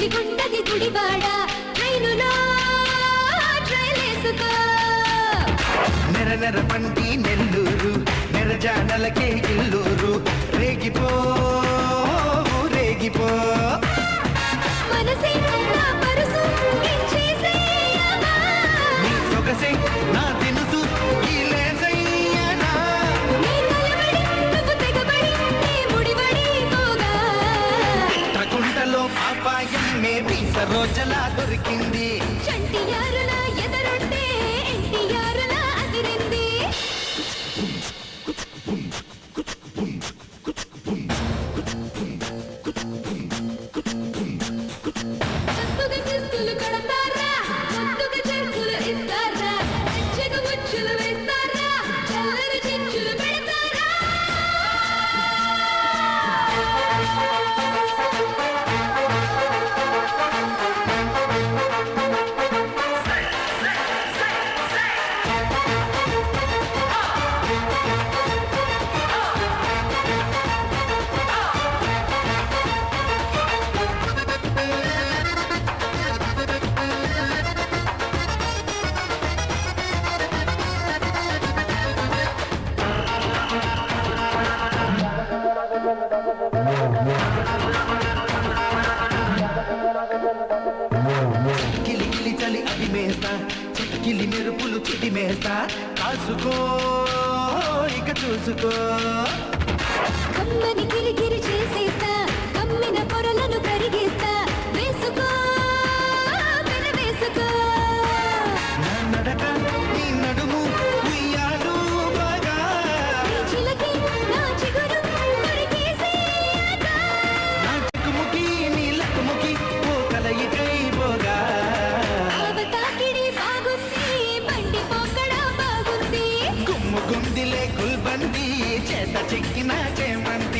పిచ్చిగుంటది గుడివాడ ట్రైనులో ట్రైలేసుకో నెర నెర పంటి నెల్లూరు నెరజానలకే ఇల్లూరు రేగిపో రేగిపో మనసే నా పరుసు ఇచ్చేసేయనా నీ సొగసే నా దినుసు ఇలేసయ్యనా నీ కలబడి నువ్వు తెగబడి నీ ముడివడి పోగా తగుంటలో పాపాయం మేబీ సరోజలా దొరికింది చంటియారులా ఎదరుంటే ఎన్టీఆరులా అదిరింది చస్తుగా చిస్తులు కడతారా ముద్దుగా చెక్కులు ఇస్తారా చెగు ముచ్చులు వేస్తారా చల్లని చిచ్చులు పెడతారా గిలి గిలి చలి అది మేస్తా చిక్కిలి మెరుపులు చిటి మేస్తా కాసుకో ఇక చూసుకో కమ్మని కిరికిరి చేసేస్తా కమ్మిన పొరలను కరిగేస్తా వేసుకో వేసుకో నా నడక నీ నడుము ఉయ్యాలు బాగా నీ చిలకి నా చిగురు కొరికేసేయక నా చిక్కుముకి నీ లక్కుముకి ఓ కలయికై పోగా అవతాకిడి బాగుంది బండి పోకడా బాగుంది గుమ్ము గుందిలే గుల్బంది చేత చెక్కిన చేమంది